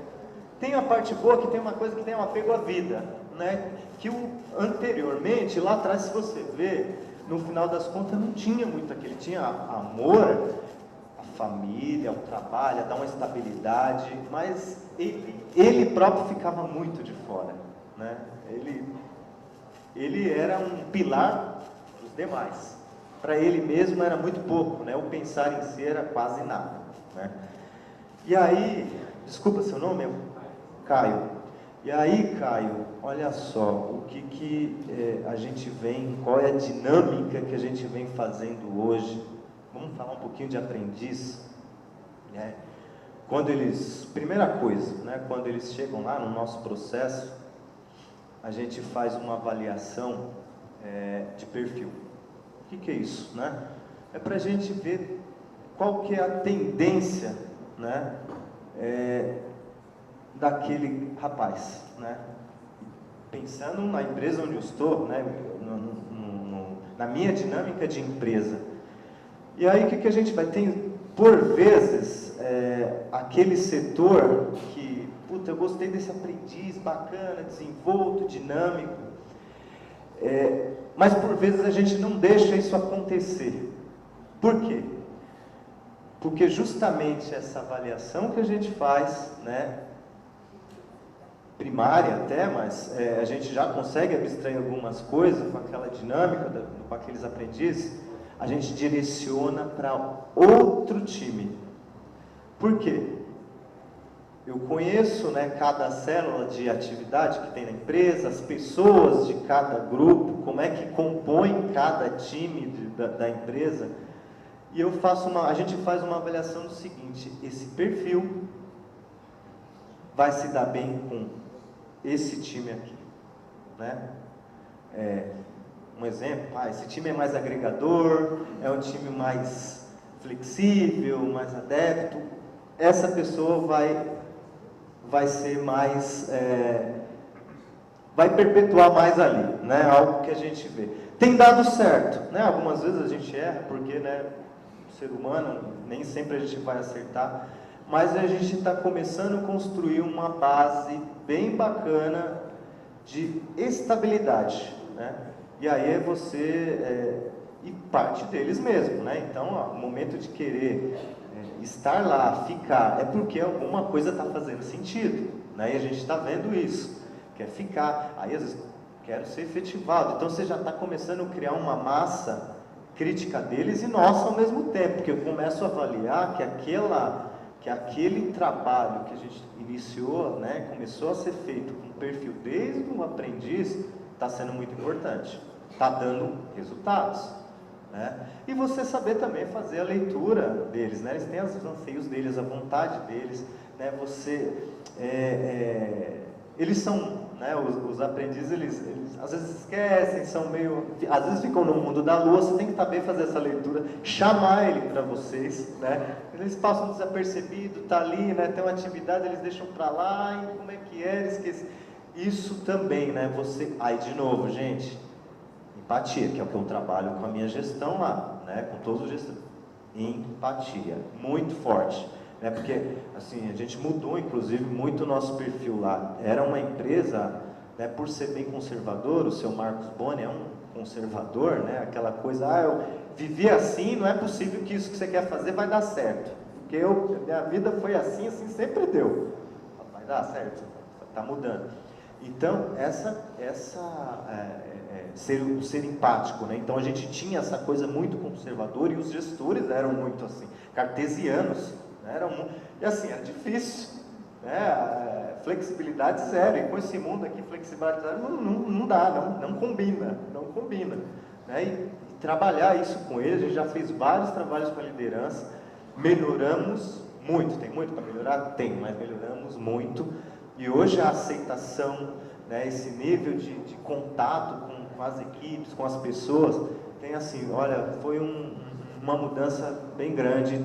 tem a parte boa, que tem uma coisa que tem um apego à vida, né? Que anteriormente, lá atrás, se você vê, no final das contas não tinha muito aquele, tinha amor à família, ao trabalho, a dar uma estabilidade, mas ele próprio ficava muito de fora, né? Ele era um pilar dos demais, para ele mesmo era muito pouco, né? O pensar em si era quase nada, né? E aí, desculpa seu nome, Caio. E aí, Caio, olha só, o que a gente vem, qual é a dinâmica que a gente vem fazendo hoje? Vamos falar um pouquinho de aprendiz, né? Primeira coisa, né, quando eles chegam lá no nosso processo, a gente faz uma avaliação de perfil. O que é isso, né? É para a gente ver qual que é a tendência, né, daquele rapaz, né? Pensando na empresa onde eu estou, né, na minha dinâmica de empresa. E aí o que a gente vai ter? Por vezes, aquele setor que, puta, eu gostei desse aprendiz bacana, desenvolto, dinâmico, mas por vezes a gente não deixa isso acontecer. Por quê? Porque justamente essa avaliação que a gente faz, né, primária até, mas a gente já consegue abstrair algumas coisas com aquela dinâmica, com aqueles aprendizes, a gente direciona para outro time. Por quê? Eu conheço, né, cada célula de atividade que tem na empresa, as pessoas de cada grupo, como é que compõe cada time da empresa, e a gente faz uma avaliação do seguinte: esse perfil vai se dar bem com esse time aqui, né? Um exemplo, esse time é mais agregador, é um time mais flexível, mais adepto. Essa pessoa vai ser mais, vai perpetuar mais ali, né? Algo que a gente vê. Tem dado certo, né? Algumas vezes a gente erra, porque, né, o ser humano, nem sempre a gente vai acertar, mas a gente está começando a construir uma base bem bacana de estabilidade, né? E aí e parte deles mesmo, né? Então, o momento de querer estar lá, ficar, é porque alguma coisa está fazendo sentido, né? E a gente está vendo isso, quer ficar, aí às vezes quero ser efetivado. Então você já está começando a criar uma massa crítica deles e nossa ao mesmo tempo, porque eu começo a avaliar que aquele trabalho que a gente iniciou, né, começou a ser feito com perfil desde o aprendiz, está sendo muito importante, está dando resultados, né? E você saber também fazer a leitura deles, né? Eles têm os anseios deles, a vontade deles, né? Eles são, né, os aprendizes, eles às vezes esquecem, são meio, às vezes ficam no mundo da lua, você tem que saber fazer essa leitura, chamar ele para vocês, né? Eles passam desapercebido, tá ali, né, tem uma atividade, eles deixam para lá, e como é que é, eles esquecem. Isso também, né, aí de novo, gente, empatia, que é o que eu trabalho com a minha gestão lá, né, com todos os gestores, empatia, muito forte. Porque assim, a gente mudou inclusive muito o nosso perfil lá. Era uma empresa, né, por ser bem conservador, o seu Marcos Boni é um conservador, né, aquela coisa, eu vivi assim, não é possível que isso que você quer fazer vai dar certo, porque minha vida foi assim, sempre deu, vai dar certo, está mudando. Então, ser empático, né? Então a gente tinha essa coisa muito conservadora e os gestores eram muito assim, cartesianos. E assim, era difícil, né? Flexibilidade zero, e com esse mundo aqui, flexibilidade zero, não dá, não combina, né? E trabalhar isso com eles, a gente já fez vários trabalhos com a liderança, melhoramos muito, tem muito para melhorar? Tem, mas melhoramos muito, e hoje a aceitação, né, esse nível de contato com as equipes, com as pessoas, tem assim, olha, foi uma mudança bem grande,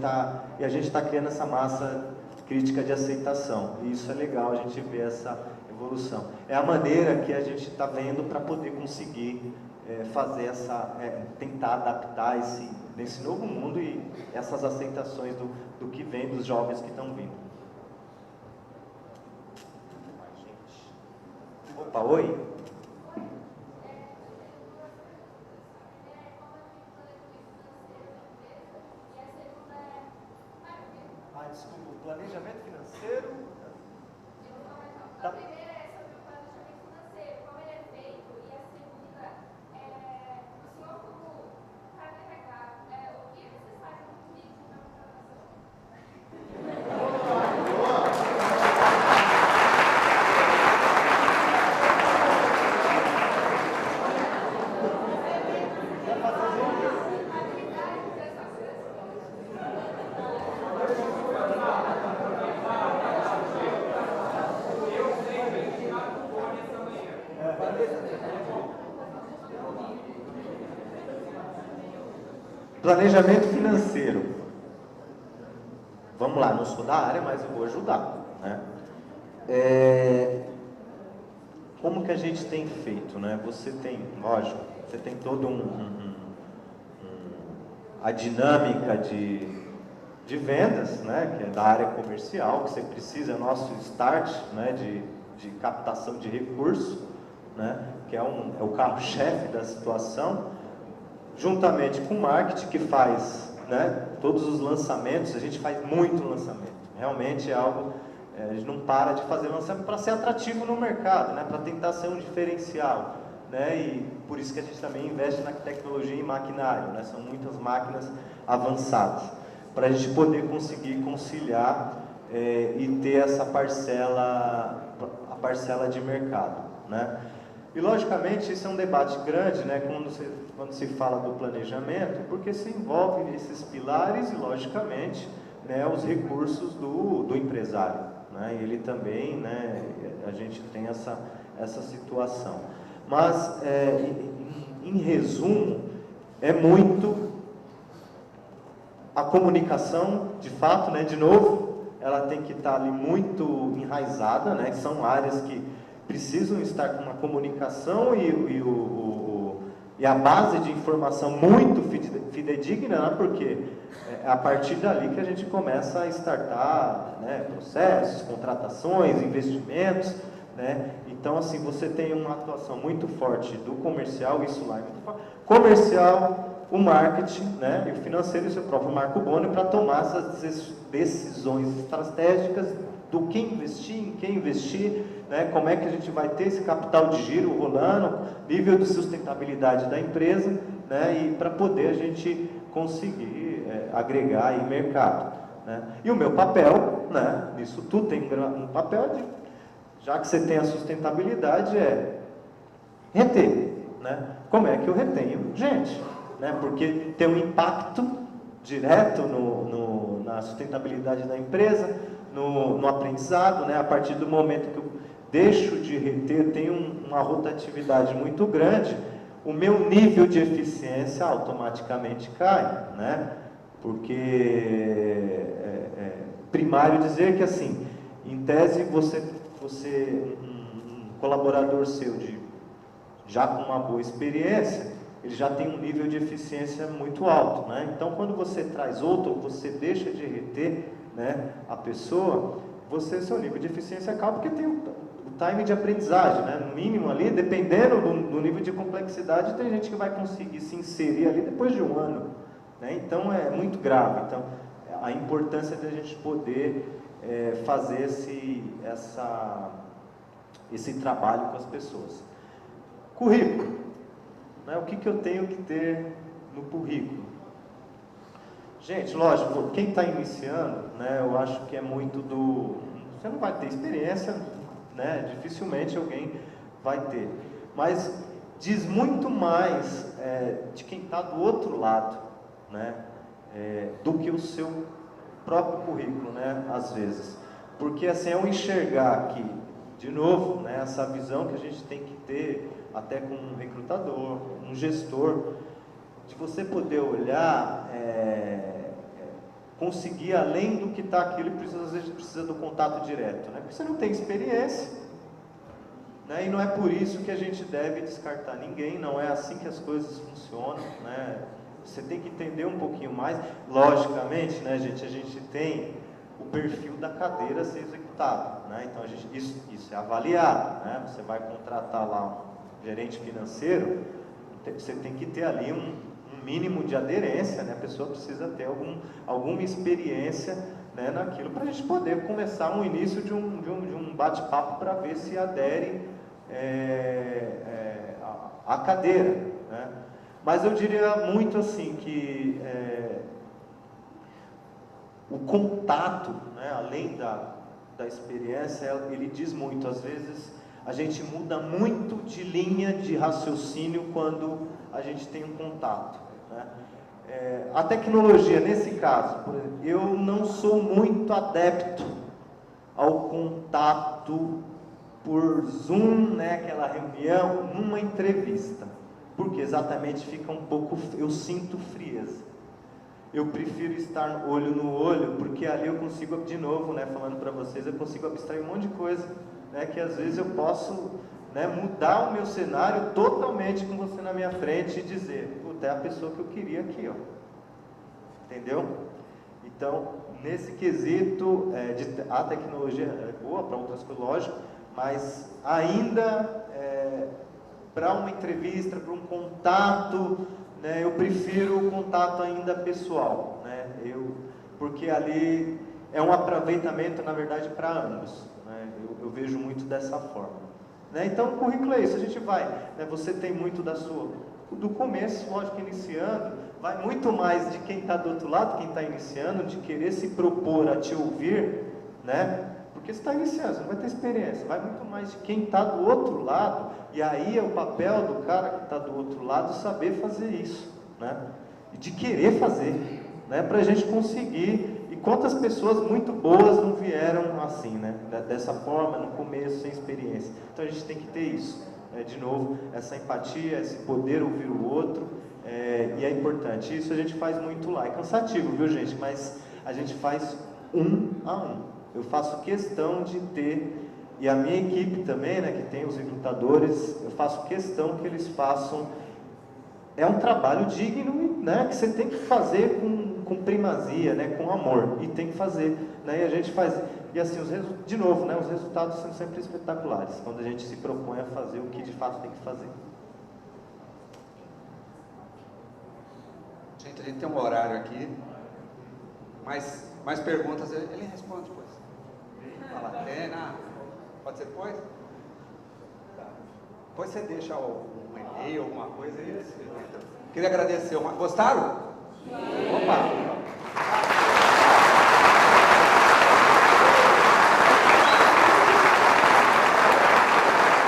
e a gente está criando essa massa crítica de aceitação, e isso é legal, a gente vê essa evolução. É a maneira que a gente está vendo para poder conseguir fazer tentar adaptar nesse novo mundo e essas aceitações do que vem dos jovens que estão vindo. Opa, oi? Desculpa, o planejamento financeiro. A primeira é sobre o planejamento financeiro, como ele é feito, e a segunda é o senhor como carga encarregado, o que vocês fazem com vídeo na programação? Planejamento financeiro. Vamos lá, não sou da área, mas eu vou ajudar, né? Como que a gente tem feito, né? Você tem, lógico, você tem todo a dinâmica de vendas, né, que é da área comercial, que você precisa, é o nosso start, né, de captação de recursos, né, que é o carro-chefe da situação, juntamente com o marketing, que faz, né, todos os lançamentos. A gente faz muito lançamento, realmente é algo, a gente não para de fazer lançamento para ser atrativo no mercado, né, para tentar ser um diferencial, né, e por isso que a gente também investe na tecnologia e maquinário, né, são muitas máquinas avançadas, para a gente poder conseguir conciliar e ter essa parcela, a parcela de mercado, né. E logicamente isso é um debate grande, né, quando se fala do planejamento, porque se envolve esses pilares e logicamente, né, os recursos do empresário, né, ele também, né, a gente tem essa situação. Mas, em resumo, é muito a comunicação, de fato, né, de novo, ela tem que estar ali muito enraizada, né, que são áreas que precisam estar com uma comunicação e a base de informação muito fidedigna, né, porque é a partir dali que a gente começa a startar, né, processos, contratações, investimentos, né. Então, assim, você tem uma atuação muito forte do comercial, isso lá é muito forte. Comercial, o marketing, né, e o financeiro e o seu próprio Marco Boni para tomar essas decisões estratégicas do que investir, em quem investir, né, como é que a gente vai ter esse capital de giro rolando, nível de sustentabilidade da empresa, né, e para poder a gente conseguir agregar aí mercado, né. E o meu papel, né, nisso tudo tem um papel de, já que você tem a sustentabilidade, reter, né. Como é que eu retenho gente? Né, porque tem um impacto direto na sustentabilidade da empresa, no aprendizado, né, a partir do momento que eu deixo de reter, tenho uma rotatividade muito grande, o meu nível de eficiência automaticamente cai, né, porque primário dizer que, assim, em tese, um colaborador seu, já com uma boa experiência, ele já tem um nível de eficiência muito alto, né? Então, quando você traz outro, você deixa de reter, né, a pessoa, seu nível de eficiência cai, porque tem o time de aprendizagem, né? No mínimo ali, dependendo do nível de complexidade, tem gente que vai conseguir se inserir ali depois de um ano, né? Então, é muito grave. Então, a importância de a gente poder fazer esse trabalho com as pessoas. Currículo. O que eu tenho que ter no currículo? Gente, lógico, quem está iniciando, né, eu acho que é muito você não vai ter experiência, né, dificilmente alguém vai ter, mas diz muito mais de quem está do outro lado, né, do que o seu próprio currículo, né, às vezes, porque assim, é um enxergar que, de novo, né, essa visão que a gente tem que ter, até com um recrutador, um gestor, de você poder olhar, conseguir além do que está aquilo, às vezes precisa do contato direto, né? Porque você não tem experiência, né? E não é por isso que a gente deve descartar ninguém, não é assim que as coisas funcionam, né? Você tem que entender um pouquinho mais, logicamente, né, gente, a gente tem o perfil da cadeira a ser executado, né? Então isso é avaliado, né? Você vai contratar lá um gerente financeiro, você tem que ter ali um mínimo de aderência, né? A pessoa precisa ter alguma experiência, né, naquilo, para a gente poder começar um início de um bate-papo para ver se adere à cadeira, né? Mas eu diria muito assim que o contato, né, além da experiência, ele diz muito. Às vezes a gente muda muito de linha de raciocínio quando a gente tem um contato, né? A tecnologia, nesse caso, por exemplo, eu não sou muito adepto ao contato por Zoom, né, aquela reunião, numa entrevista, porque exatamente fica um pouco, eu sinto frieza. Eu prefiro estar olho no olho, porque ali eu consigo, de novo, né, falando para vocês, eu consigo abstrair um monte de coisa, né, que às vezes eu posso, né, mudar o meu cenário totalmente com você na minha frente e dizer, puta, é a pessoa que eu queria aqui, ó. entendeu? Então, nesse quesito, a tecnologia é boa para outras coisas, lógico, mas ainda para uma entrevista, para um contato, né, eu prefiro o contato ainda pessoal, né, porque ali é um aproveitamento, na verdade, para ambos, né, eu vejo muito dessa forma. Né, então, o currículo é isso, a gente vai, né, você tem muito do começo, lógico, iniciando, vai muito mais de quem está do outro lado, quem está iniciando, de querer se propor a te ouvir, né? Porque você está iniciando, você não vai ter experiência, vai muito mais de quem está do outro lado, e aí é o papel do cara que está do outro lado saber fazer isso, né? E de querer fazer, né? Para a gente conseguir, e quantas pessoas muito boas não vieram assim, né? Dessa forma, no começo, sem experiência. Então a gente tem que ter isso, né? De novo, essa empatia, esse poder ouvir o outro, e é importante. Isso a gente faz muito lá, é cansativo, viu, gente? Mas a gente faz 1 a 1. Eu faço questão de ter, e a minha equipe também, né, que tem os recrutadores, eu faço questão que eles façam. É um trabalho digno, né, que você tem que fazer com primazia, né, com amor, e tem que fazer, né, e a gente faz, e assim, de novo, né, os resultados são sempre espetaculares, quando a gente se propõe a fazer o que de fato tem que fazer. Gente, a gente tem um horário aqui, mais perguntas, ele responde depois. Fala, pode ser depois? Tá. Depois você deixa um e-mail, alguma coisa aí. Queria agradecer. Gostaram? Opa!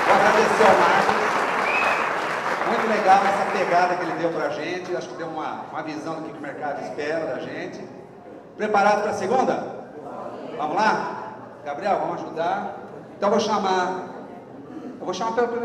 Vou agradecer ao Marcos. Muito legal essa pegada que ele deu pra gente. Acho que deu uma visão do que o mercado espera da gente. Preparado para a segunda? Vamos lá? Gabriel, vamos ajudar? Então eu vou chamar pelo primeiro.